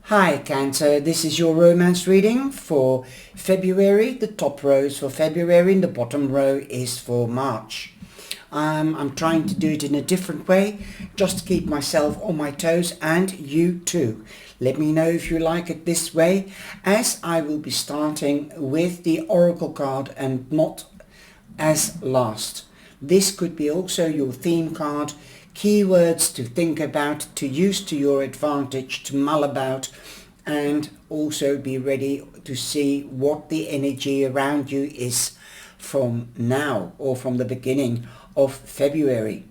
Hi Cancer, this is your romance reading for February. The top row is for February and the bottom row is for March. I'm trying to do it in a different way, just to keep myself on my toes and you too. Let me know if you like it this way, as I will be starting with the Oracle card and not as last. This could be also your theme card, keywords to think about, to use to your advantage, to mull about, and also be ready to see what the energy around you is from now or from the beginning of February.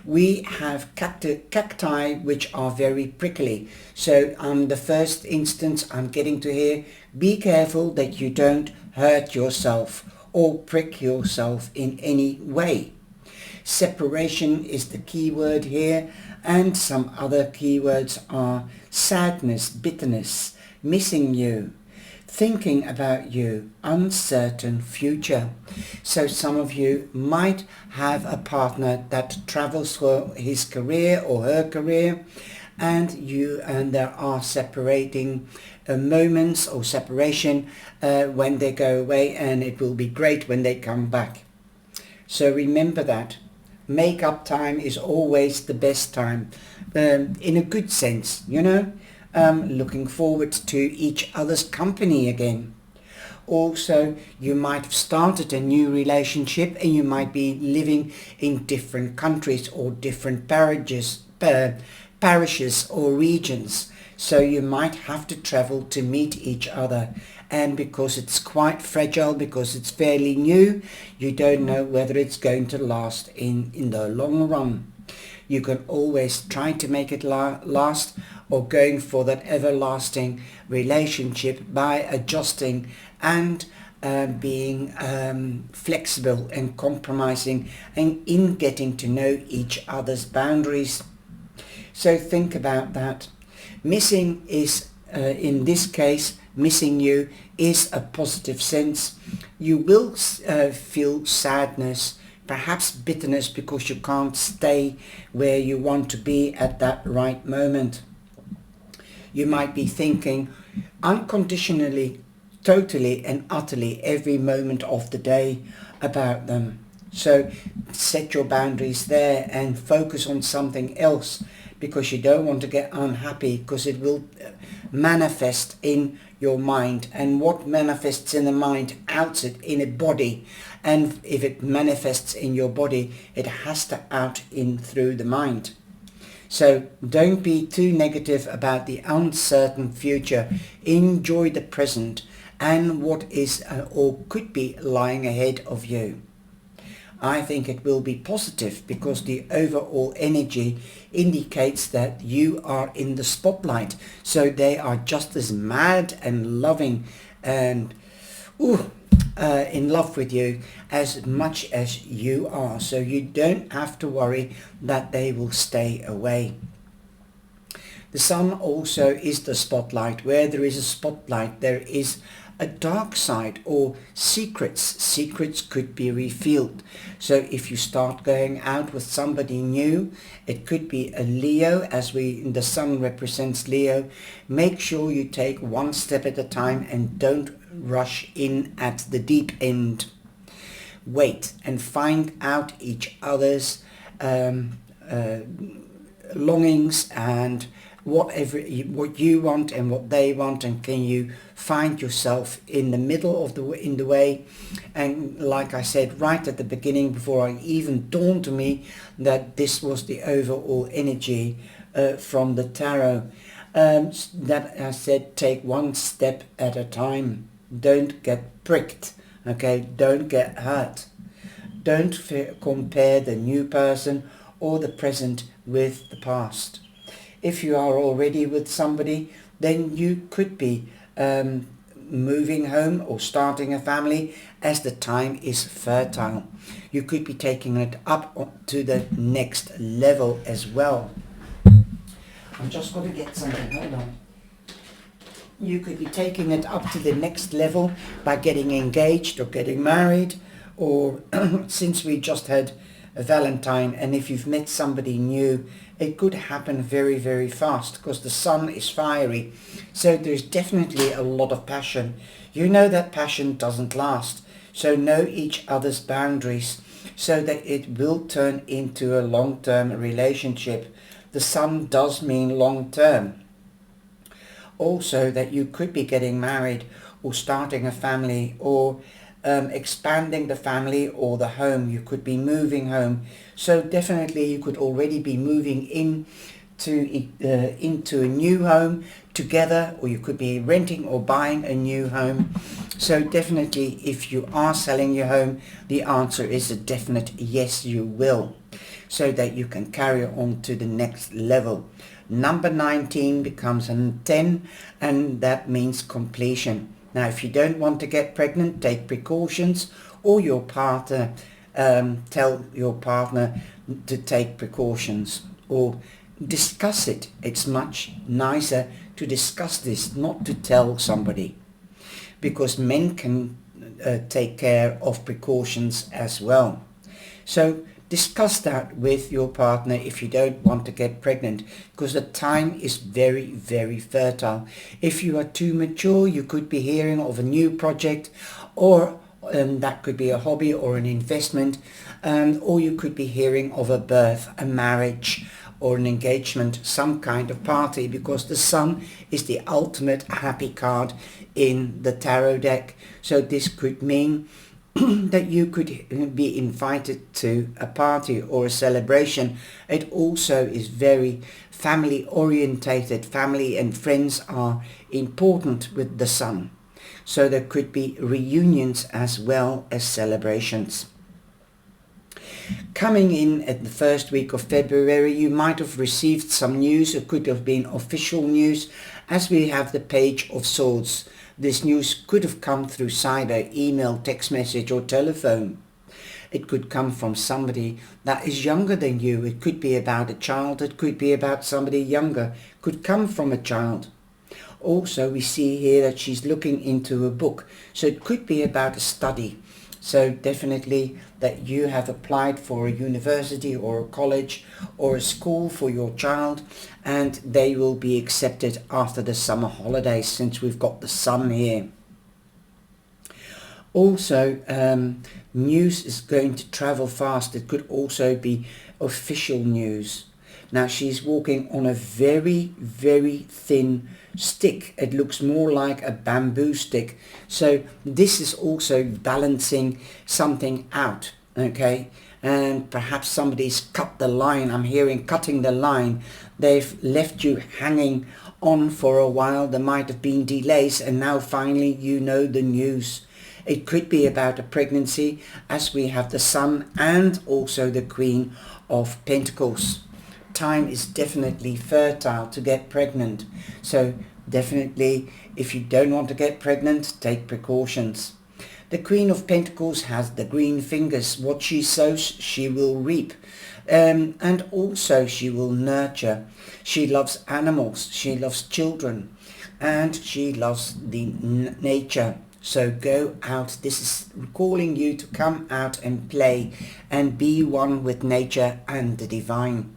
We have cacti which are very prickly, so the first instance I'm getting to here, be careful that you don't hurt yourself or prick yourself in any way. Separation is the key word here, and some other keywords are sadness, bitterness, missing you, thinking about you, uncertain future. So some of you might have a partner that travels for his career or her career, and there are separating moments or separation when they go away, and it will be great when they come back. So remember that. Make-up time is always the best time, in a good sense, looking forward to each other's company again. Also, you might have started a new relationship and you might be living in different countries or different parishes or regions. So you might have to travel to meet each other. And because it's quite fragile, because it's fairly new, you don't know whether it's going to last in the long run. You can always try to make it last, or going for that everlasting relationship by adjusting and being flexible and compromising and in getting to know each other's boundaries. So think about that. Missing is, in this case, missing you is a positive sense. You will feel sadness, perhaps bitterness, because you can't stay where you want to be at that right moment. You might be thinking unconditionally, totally and utterly every moment of the day about them. So set your boundaries there and focus on something else, because you don't want to get unhappy, because it will manifest in your mind, and what manifests in the mind outs it in a body, and if it manifests in your body, it has to out in through the mind. So don't be too negative about the uncertain future. Enjoy the present and what is or could be lying ahead of you. I think it will be positive, because the overall energy indicates that you are in the spotlight. So they are just as mad and loving and in love with you as much as you are. So you don't have to worry that they will stay away. The sun also is the spotlight. Where there is a spotlight, there is a dark side or secrets. Secrets could be revealed. So if you start going out with somebody new, it could be a Leo, as the sun represents Leo. Make sure you take one step at a time and don't rush in at the deep end. Wait and find out each other's longings and what you want and what they want, and can you find yourself in the middle of the way. And like I said right at the beginning, before it even dawned to me that this was the overall energy from the tarot, that I said, take one step at a time. Don't get pricked, okay? Don't get hurt. Don't compare the new person or the present with the past. If you are already with somebody, then you could be moving home or starting a family, as the time is fertile. You could be taking it up to the next level as well. I'm just going to get something, hold on. You could be taking it up to the next level by getting engaged or getting married, or since we just had a Valentine, and if you've met somebody new, it could happen very, very fast because the sun is fiery. So there's definitely a lot of passion. You know that passion doesn't last. So know each other's boundaries so that it will turn into a long-term relationship. The sun does mean long-term. Also that you could be getting married or starting a family or expanding the family or the home. You could be moving home. So definitely you could already be moving into a new home together, or you could be renting or buying a new home. So definitely if you are selling your home, the answer is a definite yes, you will, so that you can carry on to the next level. Number 19 becomes a 10, and that means completion. Now, if you don't want to get pregnant, take precautions, or your partner, tell your partner to take precautions, or discuss it. It's much nicer to discuss this, not to tell somebody, because men can take care of precautions as well. So discuss that with your partner if you don't want to get pregnant, because the time is very, very fertile. If you are too mature, you could be hearing of a new project, or that could be a hobby or an investment, or you could be hearing of a birth, a marriage, or an engagement, some kind of party, because the sun is the ultimate happy card in the tarot deck. So this could mean that you could be invited to a party or a celebration. It also is very family orientated. Family and friends are important with the sun. So there could be reunions as well as celebrations. Coming in at the first week of February, you might have received some news. It could have been official news, as we have the Page of Swords. This news could have come through cyber, email, text message or telephone. It could come from somebody that is younger than you. It could be about a child. It could be about somebody younger. It could come from a child. Also, we see here that she's looking into a book. So it could be about a study. So definitely that you have applied for a university or a college or a school for your child, and they will be accepted after the summer holidays, since we've got the sun here. Also, news is going to travel fast. It could also be official news. Now she's walking on a very, very thin stick. It looks more like a bamboo stick. So this is also balancing something out, okay? And perhaps somebody's cut the line. I'm hearing cutting the line. They've left you hanging on for a while. There might have been delays, and now finally you know the news. It could be about a pregnancy, as we have the Sun and also the Queen of Pentacles. Time is definitely fertile to get pregnant. So definitely, if you don't want to get pregnant, take precautions. The Queen of Pentacles has the green fingers. What she sows, she will reap. And also she will nurture. She loves animals. She loves children. And she loves the nature. So go out. This is calling you to come out and play and be one with nature and the divine.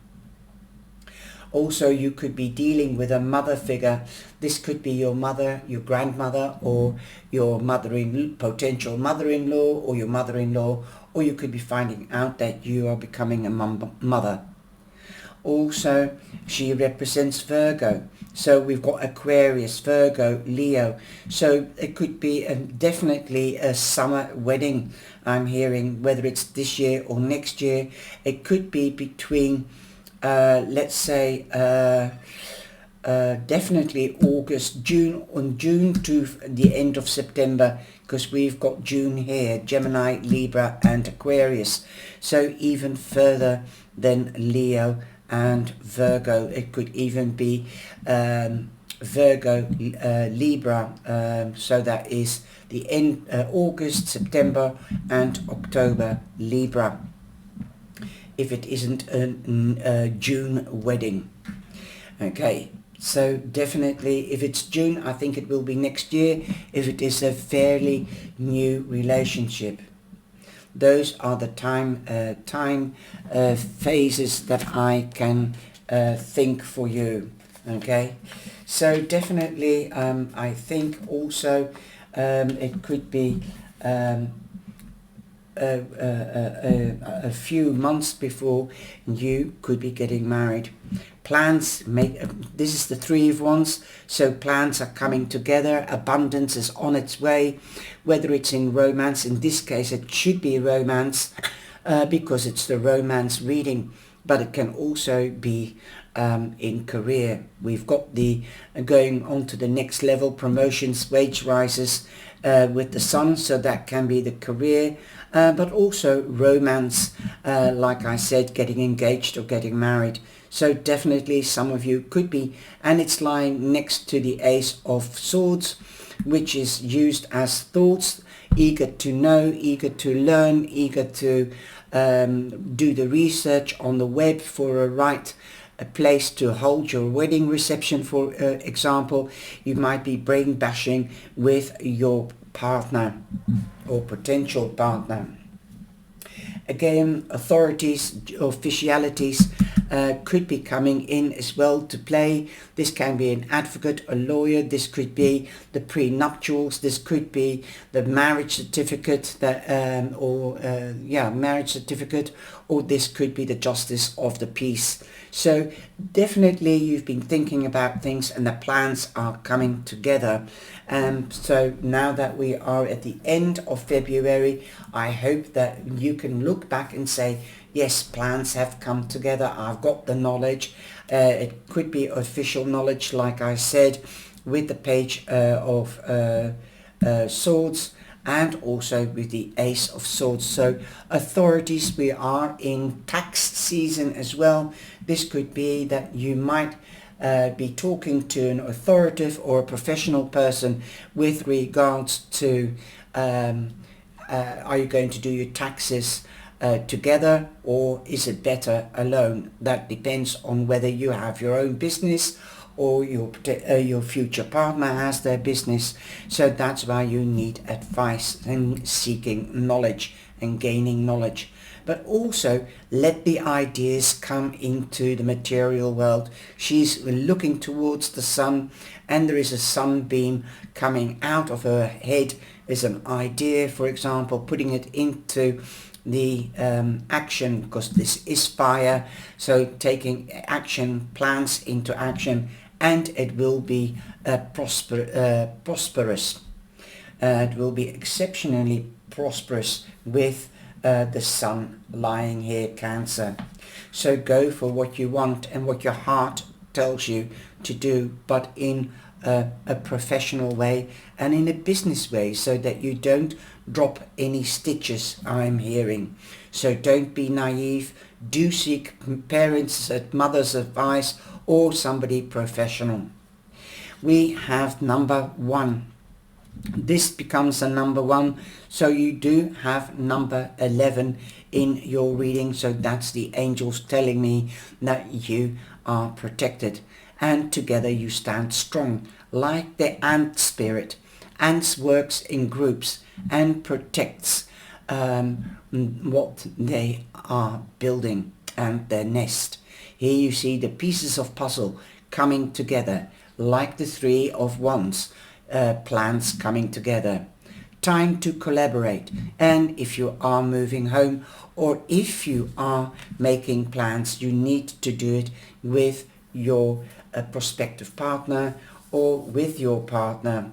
Also, you could be dealing with a mother figure. This could be your mother, your grandmother, or your potential mother-in-law, or your mother-in-law, or you could be finding out that you are becoming a mother. Also, she represents Virgo. So we've got Aquarius, Virgo, Leo. So it could be definitely a summer wedding. I'm hearing, whether it's this year or next year. It could be between let's say definitely June to the end of September, because we've got June here, Gemini, Libra and Aquarius. So even further than Leo and Virgo. It could even be Virgo, Libra, so that is the end, August, September and October, Libra, if it isn't a June wedding. Okay, so definitely if it's June, I think it will be next year, if it is a fairly new relationship. Those are the time phases that I can think for you. Okay, so definitely I think also it could be a few months before you could be getting married. Plans make, this is the Three of Wands, so plans are coming together, abundance is on its way, whether it's in romance. In this case it should be romance because it's the romance reading, but it can also be in career. We've got the going on to the next level, promotions, wage rises with the sun, so that can be the career, but also romance, like I said, getting engaged or getting married. So definitely some of you could be, and it's lying next to the Ace of Swords, which is used as thoughts, eager to know, eager to learn, eager to do the research on the web for a place to hold your wedding reception. For example, you might be brain bashing with your partner or potential partner. Again, authorities, officialities could be coming in as well to play. This can be an advocate, a lawyer, this could be the prenuptials, this could be the marriage certificate, that marriage certificate, or this could be the justice of the peace. So definitely you've been thinking about things and the plans are coming together. So now that we are at the end of February, I hope that you can look back and say, yes, plans have come together. I've got the knowledge. It could be official knowledge, like I said, with the Page of Swords, and also with the Ace of Swords. So authorities, we are in tax season as well. This could be that you might be talking to an authoritative or a professional person with regards to are you going to do your taxes together, or is it better alone? That depends on whether you have your own business or your future partner has their business. So that's why you need advice and seeking knowledge and gaining knowledge. But also let the ideas come into the material world. She's looking towards the sun, and there is a sunbeam coming out of her head. There's an idea, for example, putting it into the action, because this is fire. So taking action, plans into action, and it will be prosperous. It will be exceptionally prosperous with the sun lying here, Cancer. So go for what you want and what your heart tells you to do, but in a professional way and in a business way, so that you don't drop any stitches, I'm hearing. So don't be naive. Do seek parents' mother's advice or somebody professional. We have number 1. This becomes a number 1, so you do have number 11 in your reading. So that's the angels telling me that you are protected, and together you stand strong, like the ant spirit. Ants works in groups and protects what they are building and their nest. Here you see the pieces of puzzle coming together, like the Three of Wands. Plans coming together, time to collaborate. And if you are moving home, or if you are making plans, you need to do it with your prospective partner or with your partner.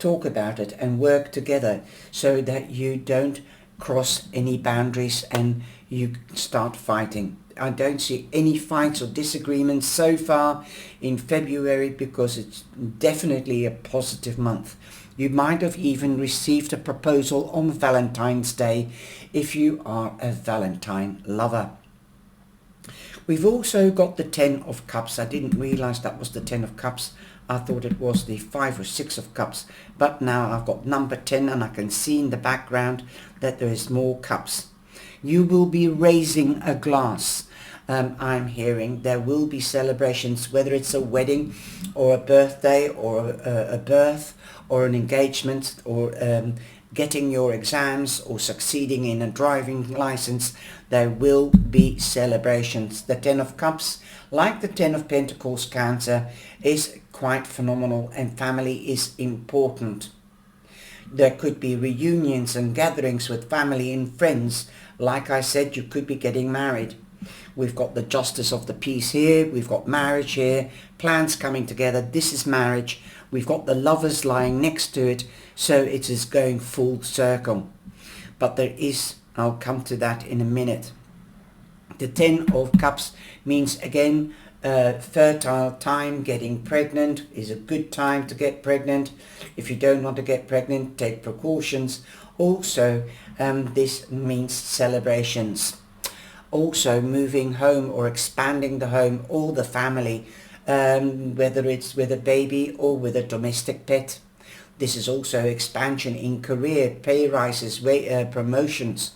Talk about it and work together so that you don't cross any boundaries and you start fighting. I don't see any fights or disagreements so far in February, because it's definitely a positive month. You might have even received a proposal on Valentine's Day if you are a Valentine lover. We've also got the 10 of Cups. I didn't realize that was the 10 of Cups. I thought it was the 5 or 6 of Cups. But now I've got number 10, and I can see in the background that there is more cups. You will be raising a glass. I'm hearing there will be celebrations, whether it's a wedding or a birthday or a birth or an engagement or getting your exams or succeeding in a driving license, there will be celebrations. The Ten of Cups, like the Ten of Pentacles, Cancer, is quite phenomenal, and family is important. There could be reunions and gatherings with family and friends. Like I said, you could be getting married. We've got the Justice of the Peace here. We've got marriage here. Plans coming together. This is marriage. We've got the Lovers lying next to it. So it is going full circle. But there is, I'll come to that in a minute. The Ten of Cups means, again, fertile time. Getting pregnant is a good time to get pregnant. If you don't want to get pregnant, take precautions. Also, this means celebrations. Also, moving home or expanding the home or the family, whether it's with a baby or with a domestic pet. This is also expansion in career, pay rises, promotions.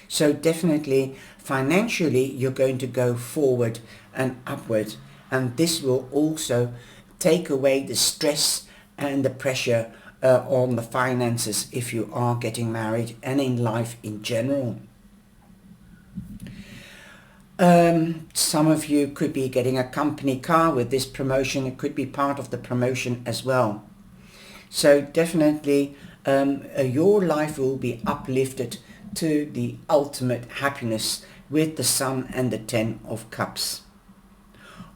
So definitely financially you're going to go forward and upward, and this will also take away the stress and the pressure on the finances if you are getting married and in life in general. Some of you could be getting a company car with this promotion. It could be part of the promotion as well. So definitely your life will be uplifted to the ultimate happiness with the Sun and the Ten of Cups.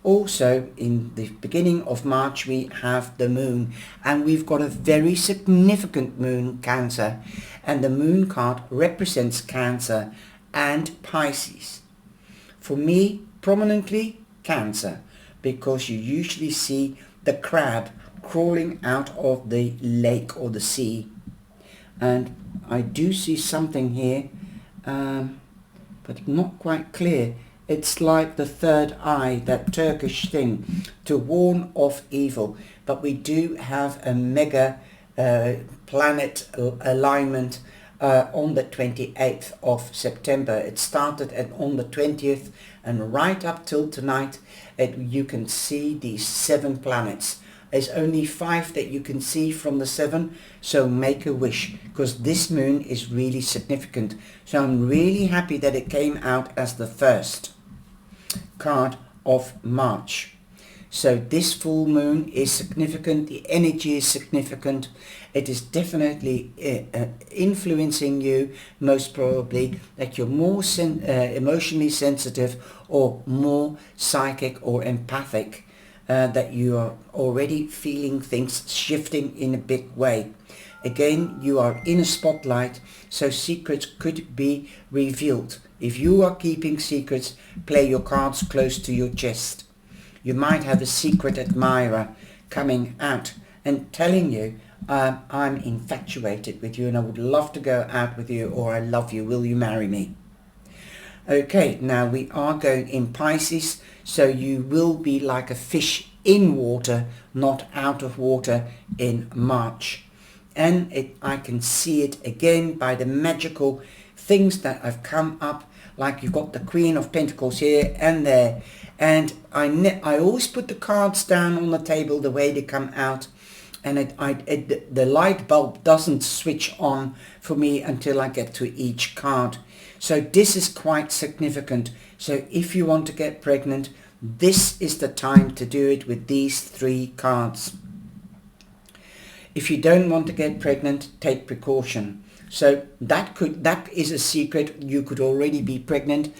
Also, in the beginning of March, we have the Moon, and we've got a very significant Moon, Cancer, and the Moon card represents Cancer and Pisces. For me, prominently Cancer, because you usually see the crab crawling out of the lake or the sea. And I do see something here, but not quite clear. It's like the third eye, that Turkish thing, to warn of evil. But we do have a mega planet alignment on the 28th of September. It started on the 20th, and right up till tonight you can see these 7 planets. There's only 5 that you can see from the 7, so make a wish, because this moon is really significant. So I'm really happy that it came out as the first card of March. So this full moon is significant, the energy is significant. It is definitely influencing you, most probably, that you're more emotionally sensitive or more psychic or empathic, that you are already feeling things shifting in a big way. Again, you are in a spotlight, so secrets could be revealed. If you are keeping secrets, play your cards close to your chest. You might have a secret admirer coming out and telling you, I'm infatuated with you and I would love to go out with you, or I love you, will you marry me? Okay, now we are going in Pisces, so you will be like a fish in water, not out of water in March. And I can see it again by the magical things that have come up, like you've got the Queen of Pentacles here and there. And I always put the cards down on the table the way they come out, and the light bulb doesn't switch on for me until I get to each card. So this is quite significant. So if you want to get pregnant, this is the time to do it with these 3 cards. If you don't want to get pregnant, take precaution. So that is a secret. You could already be pregnant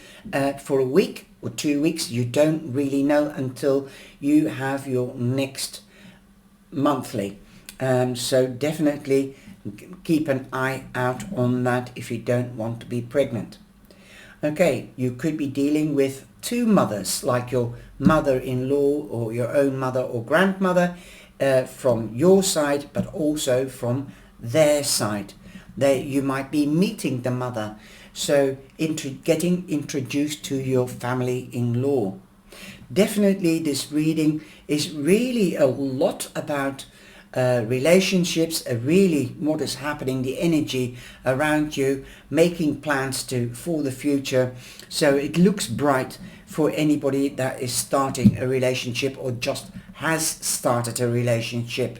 for a week or 2 weeks. You don't really know until you have your next monthly. So definitely keep an eye out on that if you don't want to be pregnant. Okay, you could be dealing with 2 mothers, like your mother-in-law or your own mother or grandmother, from your side, but also from their side. You might be meeting the mother, so getting introduced to your family-in-law. Definitely this reading is really a lot about relationships, really what is happening, the energy around you, making plans for the future. So it looks bright for anybody that is starting a relationship or just has started a relationship.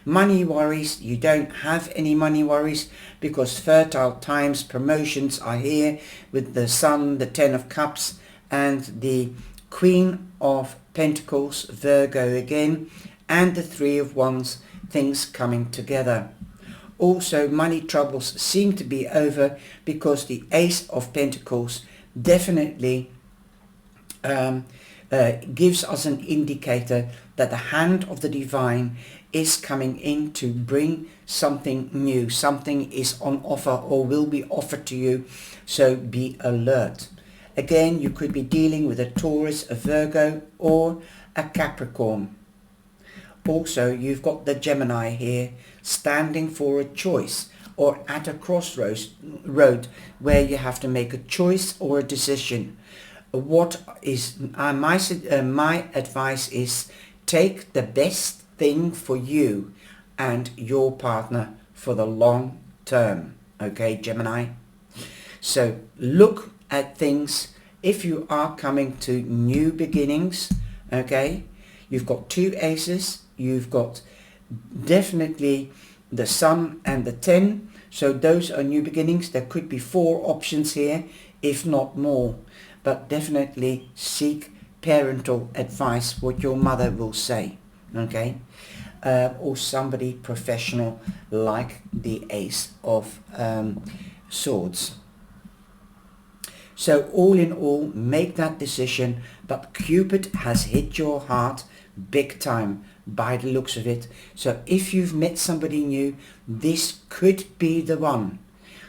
Money worries, you don't have any money worries because fertile times, promotions are here with the Sun, the Ten of Cups and the Queen of Pentacles, Virgo again, and the Three of Wands, things coming together. Also, money troubles seem to be over because the Ace of Pentacles definitely gives us an indicator that the hand of the divine is coming in to bring something new. Something is on offer or will be offered to you, so be alert. Again, you could be dealing with a Taurus, a Virgo or a Capricorn. Also, you've got the Gemini here standing for a choice or at a crossroads road where you have to make a choice or a decision. What is my advice is take the best thing for you and your partner for the long term. Okay, Gemini? So look at things. If you are coming to new beginnings, okay, you've got two aces, you've got definitely the Sun and the 10, so those are new beginnings. There could be 4 options here, if not more, but definitely seek parental advice, what your mother will say, okay, or somebody professional like the Ace of Swords. So all in all, make that decision, but Cupid has hit your heart big time by the looks of it. So if you've met somebody new, this could be the one,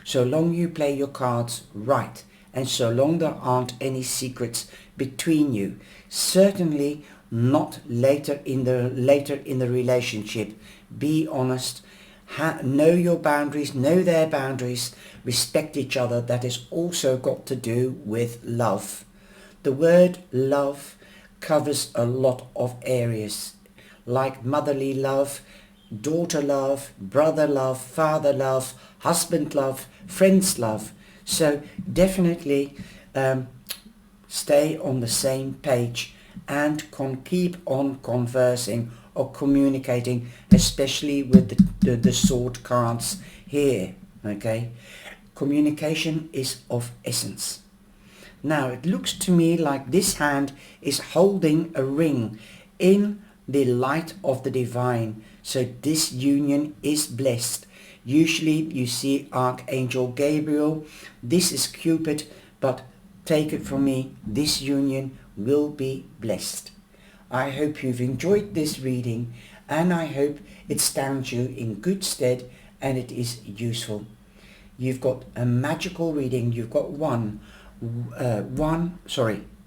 so long you play your cards right and so long there aren't any secrets between you. Certainly not later in the relationship. Be honest, know your boundaries, know their boundaries, respect each other. That has also got to do with love. The word love covers a lot of areas, like motherly love, daughter love, brother love, father love, husband love, friends love. So definitely stay on the same page and keep on conversing or communicating, especially with the sword cards here, okay? Communication is of essence. Now it looks to me like this hand is holding a ring in the light of the divine, so this union is blessed. Usually you see Archangel Gabriel. This is Cupid, but take it from me, this union will be blessed. I hope you've enjoyed this reading and I hope it stands you in good stead and it is useful. You've got a magical reading. You've got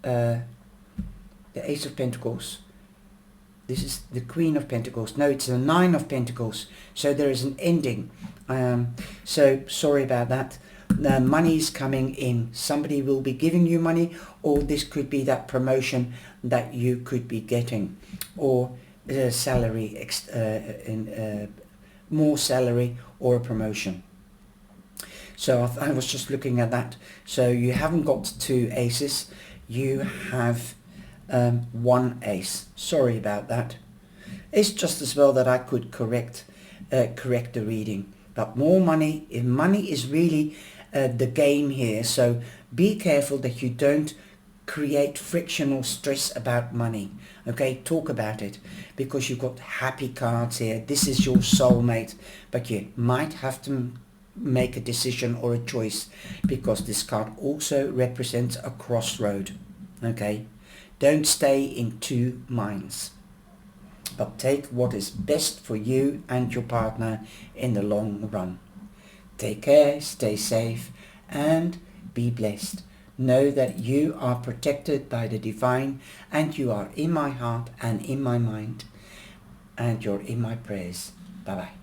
the Ace of Pentacles. This is the Queen of Pentacles. No, it's the Nine of Pentacles. So there is an ending. So sorry about that. Money is coming in. Somebody will be giving you money, or this could be that promotion that you could be getting, or a salary, more salary or a promotion. So I was just looking at that. So you haven't got 2 aces. You have 1 ace. Sorry about that. It's just as well that I could correct the reading. But more money. If money is really the game here. So be careful that you don't create friction or stress about money. Okay, talk about it, because you've got happy cards here. This is your soulmate, but you might have to make a decision or a choice, because this card also represents a crossroad. Okay, don't stay in 2 minds, but take what is best for you and your partner in the long run. Take care, stay safe, and be blessed. Know that you are protected by the divine, and you are in my heart and in my mind, and you're in my prayers. Bye bye.